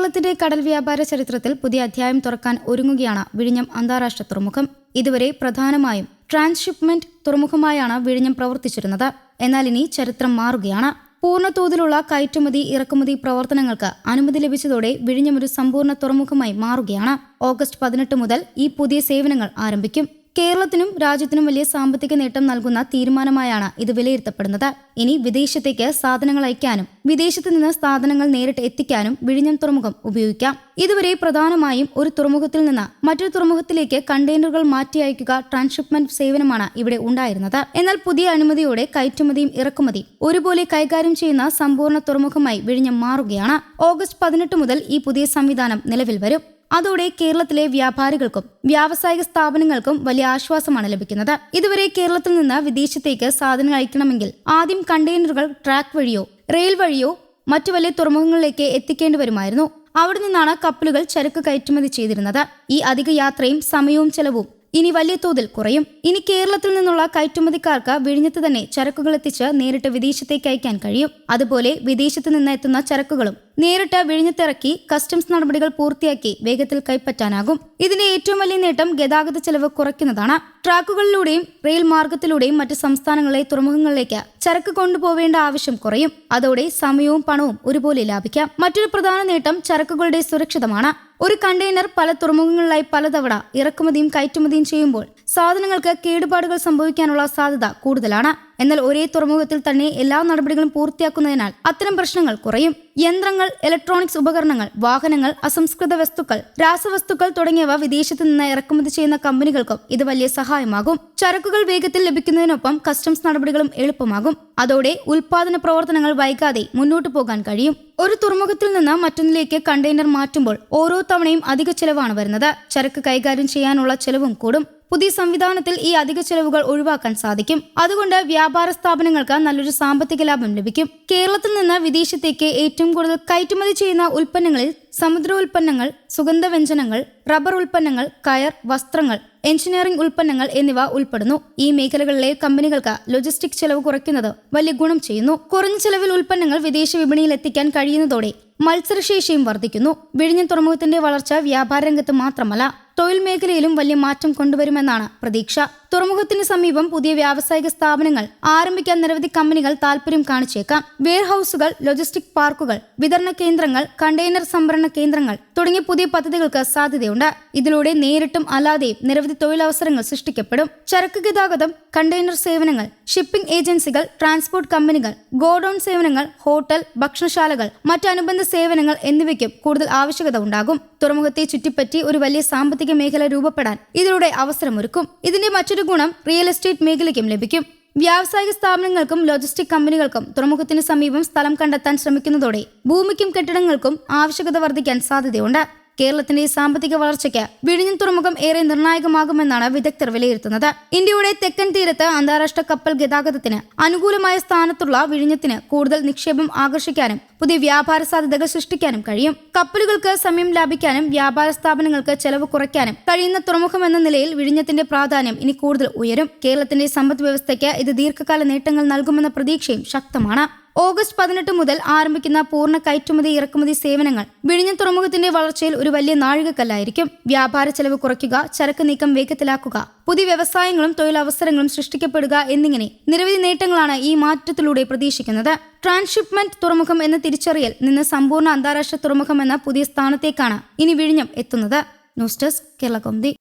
കേരളത്തിന്റെ കടൽ വ്യാപാര ചരിത്രത്തിൽ പുതിയ അധ്യായം തുറക്കാൻ ഒരുങ്ങുകയാണ് വിഴിഞ്ഞം അന്താരാഷ്ട്ര തുറമുഖം. ഇതുവരെ പ്രധാനമായും ട്രാൻസ്ഷിപ്മെന്റ് തുറമുഖമായാണ് വിഴിഞ്ഞം പ്രവർത്തിച്ചിരുന്നത്. എന്നാൽ ഇനി ചരിത്രം മാറുകയാണ്. പൂർണ്ണതോതിലുള്ള കയറ്റുമതി ഇറക്കുമതി പ്രവർത്തനങ്ങൾക്ക് അനുമതി ലഭിച്ചതോടെ വിഴിഞ്ഞം ഒരു സമ്പൂർണ്ണ തുറമുഖമായി മാറുകയാണ്. ഓഗസ്റ്റ് 18 മുതൽ ഈ പുതിയ സേവനങ്ങൾ ആരംഭിക്കും. കേരളത്തിനും രാജ്യത്തിനും വലിയ സാമ്പത്തിക നേട്ടം നൽകുന്ന തീരുമാനമായാണ് ഇത് വിലയിരുത്തപ്പെടുന്നത്. ഇനി വിദേശത്തേക്ക് സാധനങ്ങൾ അയക്കാനും വിദേശത്ത് നിന്ന് സാധനങ്ങൾ നേരിട്ട് എത്തിക്കാനും വിഴിഞ്ഞം തുറമുഖം ഉപയോഗിക്കാം. ഇതുവരെ പ്രധാനമായും ഒരു തുറമുഖത്തിൽ നിന്ന് മറ്റൊരു തുറമുഖത്തിലേക്ക് കണ്ടെയ്നറുകൾ മാറ്റി അയക്കുക ട്രാൻസ്ഷിപ്മെന്റ് സേവനമാണ് ഇവിടെ ഉണ്ടായിരുന്നത്. എന്നാൽ പുതിയ അനുമതിയോടെ കയറ്റുമതിയും ഇറക്കുമതിയും ഒരുപോലെ കൈകാര്യം ചെയ്യുന്ന സമ്പൂർണ്ണ തുറമുഖമായി വിഴിഞ്ഞം മാറുകയാണ്. ഓഗസ്റ്റ് 18 മുതൽ ഈ പുതിയ സംവിധാനം നിലവിൽ വരും. അതോടെ കേരളത്തിലെ വ്യാപാരികൾക്കും വ്യാവസായിക സ്ഥാപനങ്ങൾക്കും വലിയ ആശ്വാസമാണ് ലഭിക്കുന്നത്. ഇതുവരെ കേരളത്തിൽ നിന്ന് വിദേശത്തേക്ക് സാധനങ്ങൾ അയക്കണമെങ്കിൽ ആദ്യം കണ്ടെയ്നറുകൾ ട്രാക്ക് വഴിയോ റെയിൽ വഴിയോ മറ്റു വലിയ തുറമുഖങ്ങളിലേക്ക് എത്തിക്കേണ്ടി വരുമായിരുന്നു. അവിടെ നിന്നാണ് കപ്പലുകൾ ചരക്ക് കയറ്റുമതി ചെയ്തിരുന്നത്. ഈ അധിക യാത്രയും സമയവും ചെലവും ഇനി വലിയ തോതിൽ കുറയും. ഇനി കേരളത്തിൽ നിന്നുള്ള കയറ്റുമതിക്കാർക്ക് വിഴിഞ്ഞത്ത് തന്നെ ചരക്കുകൾ എത്തിച്ച് നേരിട്ട് വിദേശത്തേക്ക് അയക്കാൻ കഴിയും. അതുപോലെ വിദേശത്ത് നിന്ന് എത്തുന്ന ചരക്കുകളും നേരിട്ട് വിഴിഞ്ഞത്തിറക്കി കസ്റ്റംസ് നടപടികൾ പൂർത്തിയാക്കി വേഗത്തിൽ കൈപ്പറ്റാനാകും. ഇതിന്റെ ഏറ്റവും വലിയ നേട്ടം ഗതാഗത ചെലവ് കുറയ്ക്കുന്നതാണ്. ട്രാക്കുകളിലൂടെയും റെയിൽ മാർഗത്തിലൂടെയും മറ്റ് സംസ്ഥാനങ്ങളിലെ തുറമുഖങ്ങളിലേക്ക് ചരക്ക് കൊണ്ടുപോവേണ്ട ആവശ്യം കുറയും. അതോടെ സമയവും പണവും ഒരുപോലെ ലാഭിക്കാം. മറ്റൊരു പ്രധാന നേട്ടം ചരക്കുകളുടെ സുരക്ഷിതമാണ്. ഒരു കണ്ടെയ്നർ പല തുറമുഖങ്ങളിലായി പലതവണ ഇറക്കുമതിയും കയറ്റുമതിയും ചെയ്യുമ്പോൾ സാധനങ്ങൾക്ക് കേടുപാടുകൾ സംഭവിക്കാനുള്ള സാധ്യത കൂടുതലാണ്. എന്നാൽ ഒരേ തുറമുഖത്തിൽ തന്നെ എല്ലാ നടപടികളും പൂർത്തിയാക്കുന്നതിനാൽ അത്തരം പ്രശ്നങ്ങൾ കുറയും. യന്ത്രങ്ങൾ, ഇലക്ട്രോണിക്സ് ഉപകരണങ്ങൾ, വാഹനങ്ങൾ, അസംസ്കൃത വസ്തുക്കൾ, രാസവസ്തുക്കൾ തുടങ്ങിയവ വിദേശത്ത് നിന്ന് ഇറക്കുമതി ചെയ്യുന്ന കമ്പനികൾക്കും ഇത് വലിയ സഹായമാകും. ചരക്കുകൾ വേഗത്തിൽ ലഭിക്കുന്നതിനൊപ്പം കസ്റ്റംസ് നടപടികളും എളുപ്പമാകും. അതോടെ ഉൽപാദന പ്രവർത്തനങ്ങൾ വൈകാതെ മുന്നോട്ടു പോകാൻ കഴിയും. ഒരു തുറമുഖത്തിൽ നിന്ന് മറ്റൊന്നിലേക്ക് കണ്ടെയ്നർ മാറ്റുമ്പോൾ ഓരോ തവണയും അധിക ചെലവാണ് വരുന്നത്. ചരക്ക് കൈകാര്യം ചെയ്യാനുള്ള ചെലവും കൂടും. പുതിയ സംവിധാനത്തിൽ ഈ അധിക ചെലവുകൾ ഒഴിവാക്കാൻ സാധിക്കും. അതുകൊണ്ട് വ്യാപാര സ്ഥാപനങ്ങൾക്ക് നല്ലൊരു സാമ്പത്തിക ലാഭം ലഭിക്കും. കേരളത്തിൽ നിന്ന് വിദേശത്തേക്ക് ഏറ്റവും കൂടുതൽ കയറ്റുമതി ചെയ്യുന്ന ഉൽപ്പന്നങ്ങളിൽ സമുദ്ര ഉൽപ്പന്നങ്ങൾ, സുഗന്ധവ്യഞ്ജനങ്ങൾ, റബ്ബർ ഉൽപ്പന്നങ്ങൾ, കയർ, വസ്ത്രങ്ങൾ, എഞ്ചിനീയറിംഗ് ഉൽപ്പന്നങ്ങൾ എന്നിവ ഉൾപ്പെടുന്നു. ഈ മേഖലകളിലെ കമ്പനികൾക്ക് ലോജിസ്റ്റിക് ചെലവ് കുറയ്ക്കുന്നത് വലിയ ഗുണം ചെയ്യുന്നു. കുറഞ്ഞ ചെലവിൽ ഉൽപ്പന്നങ്ങൾ വിദേശ വിപണിയിൽ എത്തിക്കാൻ കഴിയുന്നതോടെ മത്സരശേഷിയും വർദ്ധിക്കുന്നു. വിഴിഞ്ഞം തുറമുഖത്തിന്റെ വളർച്ച വ്യാപാര രംഗത്ത് മാത്രമല്ല തൊഴിൽ മേഖലയിലും വലിയ മാറ്റം കൊണ്ടുവരുമെന്നാണ് പ്രതീക്ഷ. തുറമുഖത്തിന് സമീപം പുതിയ വ്യാവസായിക സ്ഥാപനങ്ങൾ ആരംഭിക്കാൻ നിരവധി കമ്പനികൾ താൽപര്യം കാണിച്ചേക്കാം. വെയർഹൌസുകൾ, ലോജിസ്റ്റിക് പാർക്കുകൾ, വിതരണ കേന്ദ്രങ്ങൾ, കണ്ടെയ്നർ സംഭരണ കേന്ദ്രങ്ങൾ തുടങ്ങിയ പുതിയ പദ്ധതികൾക്ക് സാധ്യതയുണ്ട്. ഇതിലൂടെ നേരിട്ടും അല്ലാതെയും നിരവധി തൊഴിലവസരങ്ങൾ സൃഷ്ടിക്കപ്പെടും. ചരക്ക് ഗതാഗതം, കണ്ടെയ്നർ സേവനങ്ങൾ, ഷിപ്പിംഗ് ഏജൻസികൾ, ട്രാൻസ്പോർട്ട് കമ്പനികൾ, ഗോഡൌൺ സേവനങ്ങൾ, ഹോട്ടൽ, ഭക്ഷണശാലകൾ, മറ്റ് അനുബന്ധ സേവനങ്ങൾ എന്നിവയ്ക്കും കൂടുതൽ ആവശ്യകത ഉണ്ടാകും. തുറമുഖത്തെ ചുറ്റിപ്പറ്റി ഒരു വലിയ സാമ്പത്തിക മേഖല രൂപപ്പെടാൻ ഇതിലൂടെ അവസരമൊരുക്കും. ഇതിന്റെ മറ്റൊരു ഗുണം റിയൽ എസ്റ്റേറ്റ് മേഖലയ്ക്കും ലഭിക്കും. വ്യാവസായിക സ്ഥാപനങ്ങൾക്കും ലോജിസ്റ്റിക് കമ്പനികൾക്കും തുറമുഖത്തിന് സമീപം സ്ഥലം കണ്ടെത്താൻ ശ്രമിക്കുന്നതോടെ ഭൂമിക്കും കെട്ടിടങ്ങൾക്കും ആവശ്യകത വർദ്ധിക്കാൻ സാധ്യതയുണ്ട്. കേരളത്തിന്റെ സാമ്പത്തിക വളർച്ചയ്ക്ക് വിഴിഞ്ഞം തുറമുഖം ഏറെ നിർണായകമാകുമെന്നാണ് വിദഗ്ധർ വിലയിരുത്തുന്നത്. ഇന്ത്യയുടെ തെക്കൻ തീരത്ത് അന്താരാഷ്ട്ര കപ്പൽ ഗതാഗതത്തിന് അനുകൂലമായ സ്ഥാനത്തുള്ള വിഴിഞ്ഞത്തിന് കൂടുതൽ നിക്ഷേപം ആകർഷിക്കാനും പുതിയ വ്യാപാര സാധ്യതകൾ സൃഷ്ടിക്കാനും കഴിയും. കപ്പലുകൾക്ക് സമയം ലാഭിക്കാനും വ്യാപാര സ്ഥാപനങ്ങൾക്ക് ചെലവ് കുറയ്ക്കാനും കഴിയുന്ന തുറമുഖം എന്ന നിലയിൽ വിഴിഞ്ഞത്തിന്റെ പ്രാധാന്യം ഇനി കൂടുതൽ ഉയരും. കേരളത്തിന്റെ സമ്പദ് വ്യവസ്ഥയ്ക്ക് ഇത് ദീർഘകാല നേട്ടങ്ങൾ നൽകുമെന്ന പ്രതീക്ഷയും ശക്തമാണ്. ഓഗസ്റ്റ് 18 മുതൽ ആരംഭിക്കുന്ന പൂർണ്ണ കയറ്റുമതി ഇറക്കുമതി സേവനങ്ങൾ വിഴിഞ്ഞം തുറമുഖത്തിന്റെ വളർച്ചയിൽ ഒരു വലിയ നാഴികക്കല്ലായിരിക്കും. വ്യാപാര ചെലവ് കുറയ്ക്കുക, ചരക്ക് നീക്കം വേഗത്തിലാക്കുക, പുതിയ വ്യവസായങ്ങളും തൊഴിലവസരങ്ങളും സൃഷ്ടിക്കപ്പെടുക എന്നിങ്ങനെ നിരവധി നേട്ടങ്ങളാണ് ഈ മാറ്റത്തിലൂടെ പ്രതീക്ഷിക്കുന്നത്. ട്രാൻസ്ഷിപ്മെന്റ് തുറമുഖം എന്ന തിരിച്ചറിയൽ നിന്ന് സമ്പൂർണ്ണ അന്താരാഷ്ട്ര തുറമുഖം എന്ന പുതിയ സ്ഥാനത്തേക്കാണ് ഇനി വിഴിഞ്ഞം എത്തുന്നത്. News desk Kerala Kaumudi.